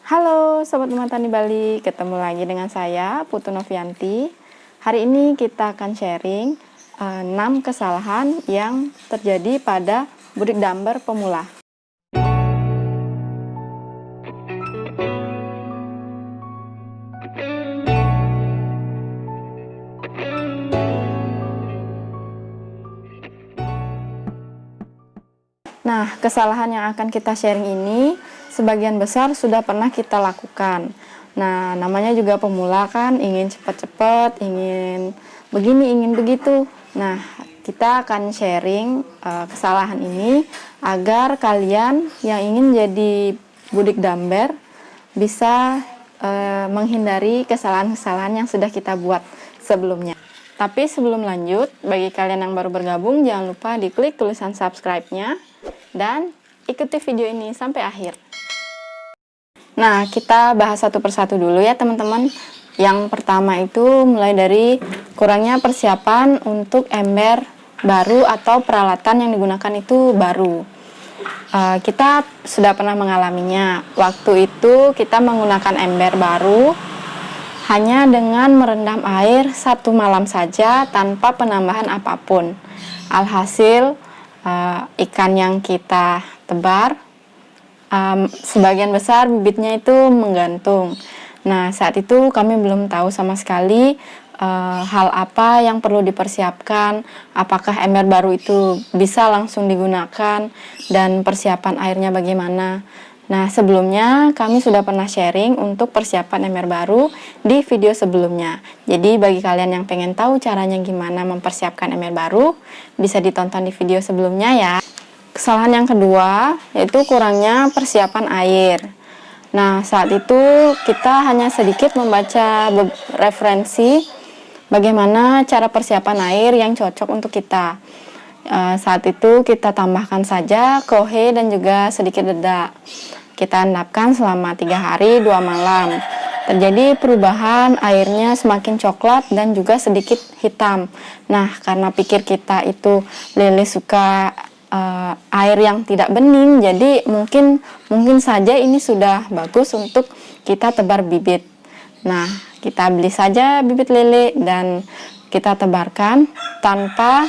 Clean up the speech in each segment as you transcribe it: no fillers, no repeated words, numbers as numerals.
Halo Sobat Rumah Tani Bali, ketemu lagi dengan saya Putu Novianti. Hari ini kita akan sharing 6 kesalahan yang terjadi pada budik damber pemula. Nah, kesalahan yang akan kita sharing ini sebagian besar sudah pernah kita lakukan. Nah, namanya juga pemula kan, ingin cepat-cepat, ingin begini, ingin begitu. Nah, kita akan sharing kesalahan ini agar kalian yang ingin jadi budik damber bisa menghindari kesalahan-kesalahan yang sudah kita buat sebelumnya. Tapi sebelum lanjut, bagi kalian yang baru bergabung, jangan lupa diklik tulisan subscribe-nya dan ikuti video ini sampai akhir. Nah, kita bahas satu persatu dulu ya teman-teman. Yang pertama itu mulai dari kurangnya persiapan untuk ember baru atau peralatan yang digunakan itu baru. Kita sudah pernah mengalaminya. Waktu itu kita menggunakan ember baru hanya dengan merendam air 1 malam saja tanpa penambahan apapun. Alhasil ikan yang kita tebar sebagian besar bibitnya itu menggantung. Nah, saat itu kami belum tahu sama sekali hal apa yang perlu dipersiapkan, apakah ember baru itu bisa langsung digunakan, dan persiapan airnya bagaimana. Nah, sebelumnya kami sudah pernah sharing untuk persiapan ember baru di video sebelumnya. Jadi bagi kalian yang pengen tahu caranya gimana mempersiapkan ember baru, bisa ditonton di video sebelumnya ya. Kesalahan yang kedua yaitu kurangnya persiapan air. Nah, saat itu kita hanya sedikit membaca referensi bagaimana cara persiapan air yang cocok untuk kita. Saat itu kita tambahkan saja kohe dan juga sedikit dedak. Kita endapkan selama 3 hari 2 malam. Terjadi perubahan, airnya semakin coklat dan juga sedikit hitam. Nah, karena pikir kita itu lele suka air yang tidak bening, jadi mungkin saja ini sudah bagus untuk kita tebar bibit. Nah, kita beli saja bibit lele dan kita tebarkan tanpa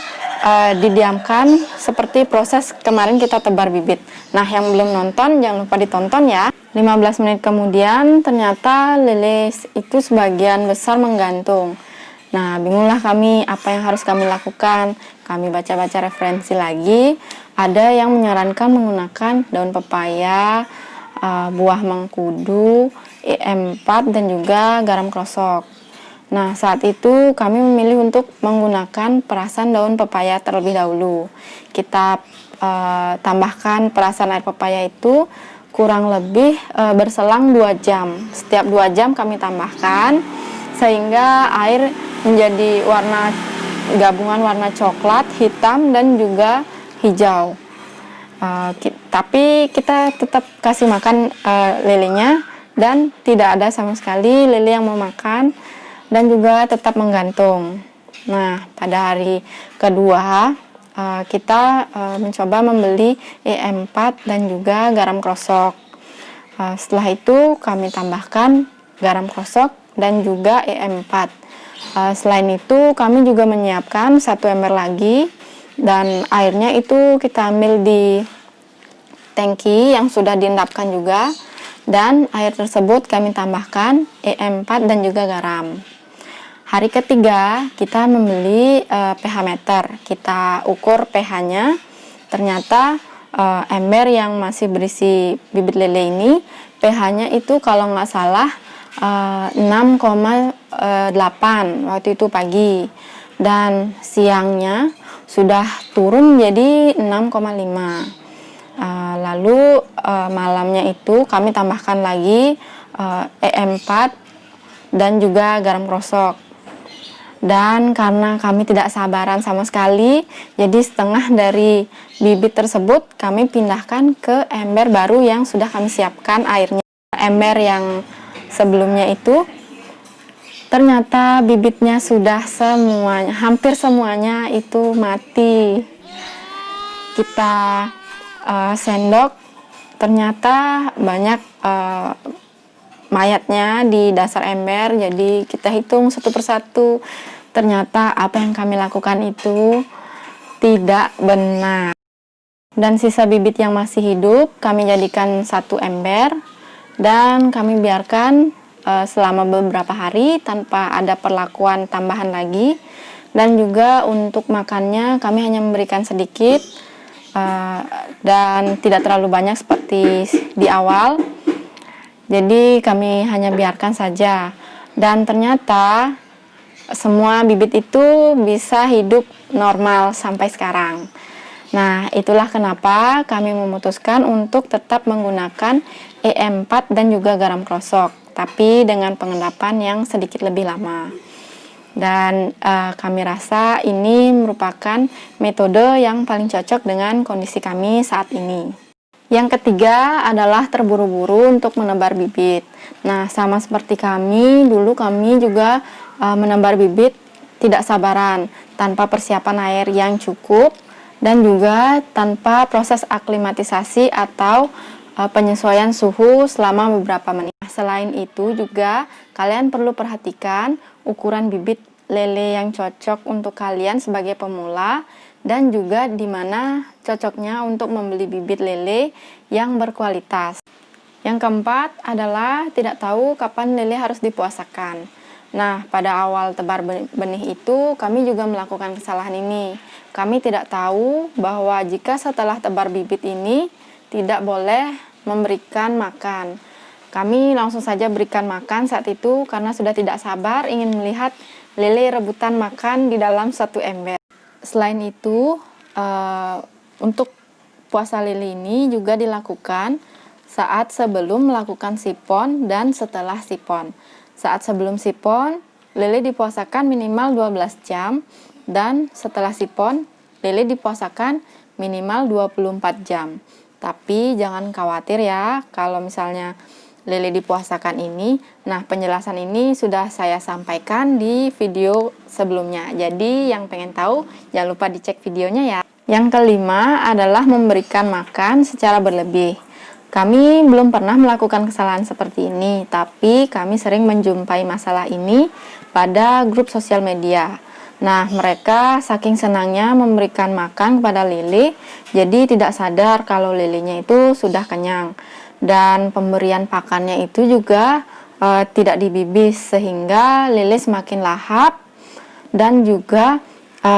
didiamkan seperti proses kemarin kita tebar bibit. Nah, yang belum nonton jangan lupa ditonton ya. 15 menit kemudian ternyata lele itu sebagian besar menggantung. Nah, bingunglah kami apa yang harus kami lakukan. Kami baca-baca referensi lagi. Ada yang menyarankan menggunakan daun pepaya, buah mengkudu, E4 dan juga garam krosok. Nah, saat itu kami memilih untuk menggunakan perasan daun pepaya terlebih dahulu. Kita tambahkan perasan air pepaya itu kurang lebih berselang 2 jam. Setiap 2 jam kami tambahkan sehingga air menjadi gabungan warna coklat, hitam dan juga hijau. Tapi kita tetap kasih makan lelenya dan tidak ada sama sekali lele yang mau makan dan juga tetap menggantung. Nah, pada hari kedua kita mencoba membeli E4 dan juga garam krosok. Setelah itu kami tambahkan garam krosok dan juga E4. Selain itu kami juga menyiapkan 1 ember lagi dan airnya itu kita ambil di tangki yang sudah diendapkan juga, dan air tersebut kami tambahkan E4 dan juga garam. Hari ketiga kita membeli pH meter, kita ukur pH-nya. Ternyata ember yang masih berisi bibit lele ini pH-nya itu kalau nggak salah 6,8 waktu itu pagi, dan siangnya sudah turun jadi 6,5. Lalu malamnya itu kami tambahkan lagi E4 dan juga garam krosok. Dan karena kami tidak sabaran sama sekali, jadi setengah dari bibit tersebut kami pindahkan ke ember baru yang sudah kami siapkan airnya. Ember yang sebelumnya itu ternyata bibitnya sudah hampir semuanya itu mati. Kita sendok, ternyata banyak mayatnya di dasar ember. Jadi kita hitung satu persatu. Ternyata apa yang kami lakukan itu tidak benar. Dan sisa bibit yang masih hidup kami jadikan satu ember dan kami biarkan selama beberapa hari tanpa ada perlakuan tambahan lagi. Dan juga untuk makannya kami hanya memberikan sedikit dan tidak terlalu banyak seperti di awal. Jadi kami hanya biarkan saja. Dan ternyata semua bibit itu bisa hidup normal sampai sekarang. Nah, itulah kenapa kami memutuskan untuk tetap menggunakan E4 dan juga garam krosok, tapi dengan pengendapan yang sedikit lebih lama. Dan kami rasa ini merupakan metode yang paling cocok dengan kondisi kami saat ini. Yang ketiga adalah terburu-buru untuk menebar bibit. Nah, sama seperti kami, dulu kami juga menebar bibit tidak sabaran, tanpa persiapan air yang cukup, dan juga tanpa proses aklimatisasi atau penyesuaian suhu selama beberapa menit. Selain itu juga kalian perlu perhatikan ukuran bibit lele yang cocok untuk kalian sebagai pemula, dan juga di mana cocoknya untuk membeli bibit lele yang berkualitas. Yang keempat adalah tidak tahu kapan lele harus dipuasakan. Nah, pada awal tebar benih itu kami juga melakukan kesalahan ini. Kami tidak tahu bahwa jika setelah tebar bibit ini tidak boleh memberikan makan. Kami langsung saja berikan makan saat itu karena sudah tidak sabar ingin melihat lele rebutan makan di dalam satu ember. Selain itu, untuk puasa lele ini juga dilakukan saat sebelum melakukan sipon dan setelah sipon. Saat sebelum sipon, lele dipuasakan minimal 12 jam, dan setelah sipon, lele dipuasakan minimal 24 jam. Tapi jangan khawatir ya, kalau misalnya lele dipuasakan ini. Nah, penjelasan ini sudah saya sampaikan di video sebelumnya. Jadi yang pengen tahu jangan lupa dicek videonya ya. Yang kelima adalah memberikan makan secara berlebih. Kami belum pernah melakukan kesalahan seperti ini, tapi kami sering menjumpai masalah ini pada grup sosial media. Nah, mereka saking senangnya memberikan makan kepada lele, jadi tidak sadar kalau lelenya itu sudah kenyang. Dan pemberian pakannya itu juga tidak dibibis, sehingga lele semakin lahap, dan juga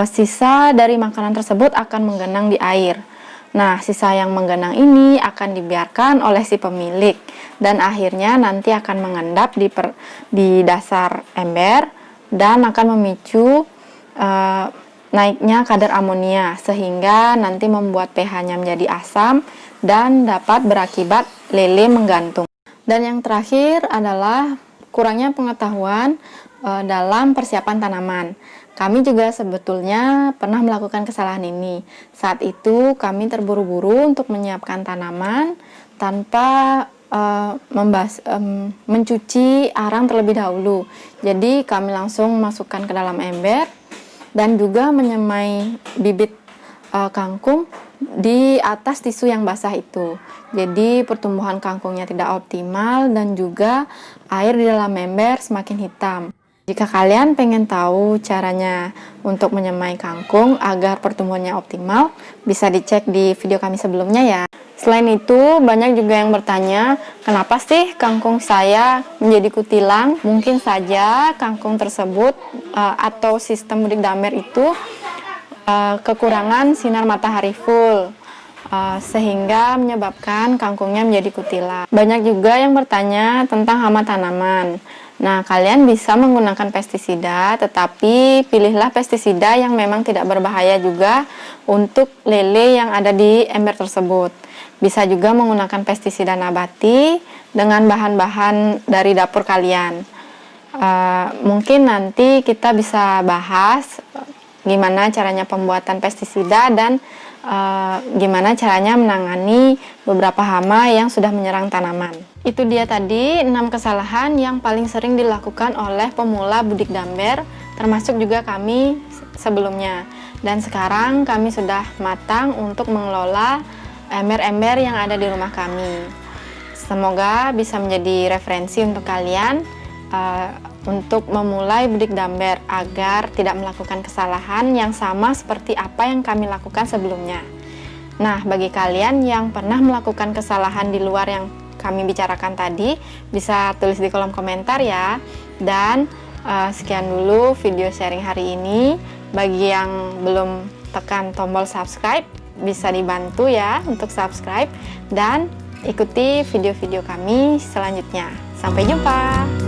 sisa dari makanan tersebut akan menggenang di air. Nah, sisa yang menggenang ini akan dibiarkan oleh si pemilik, dan akhirnya nanti akan mengendap di dasar ember dan akan memicu naiknya kadar amonia, sehingga nanti membuat pH-nya menjadi asam dan dapat berakibat lele menggantung. Dan yang terakhir adalah kurangnya pengetahuan dalam persiapan tanaman. Kami juga sebetulnya pernah melakukan kesalahan ini. Saat itu kami terburu-buru untuk menyiapkan tanaman tanpa mencuci arang terlebih dahulu. Jadi kami langsung masukkan ke dalam ember dan juga menyemai bibit kangkung di atas tisu yang basah itu. Jadi pertumbuhan kangkungnya tidak optimal dan juga air di dalam ember semakin hitam. Jika kalian pengen tahu caranya untuk menyemai kangkung agar pertumbuhannya optimal, bisa dicek di video kami sebelumnya ya. Selain itu, banyak juga yang bertanya, kenapa sih kangkung saya menjadi kutilang? Mungkin saja kangkung tersebut atau sistem budik damer itu kekurangan sinar matahari full, sehingga menyebabkan kangkungnya menjadi kutilang. Banyak juga yang bertanya tentang hama tanaman. Nah, kalian bisa menggunakan pestisida, tetapi pilihlah pestisida yang memang tidak berbahaya juga untuk lele yang ada di ember tersebut. Bisa juga menggunakan pestisida nabati dengan bahan-bahan dari dapur kalian. Mungkin nanti kita bisa bahas gimana caranya pembuatan pestisida dan gimana caranya menangani beberapa hama yang sudah menyerang tanaman. Itu dia tadi 6 kesalahan yang paling sering dilakukan oleh pemula budik damer, termasuk juga kami sebelumnya. Dan sekarang kami sudah matang untuk mengelola ember-ember yang ada di rumah kami. Semoga bisa menjadi referensi untuk kalian untuk memulai Budik Damber agar tidak melakukan kesalahan yang sama seperti apa yang kami lakukan sebelumnya. Nah, bagi kalian yang pernah melakukan kesalahan di luar yang kami bicarakan tadi, bisa tulis di kolom komentar ya. Dan sekian dulu video sharing hari ini. Bagi yang belum tekan tombol subscribe, bisa dibantu ya untuk subscribe dan ikuti video-video kami selanjutnya. Sampai jumpa!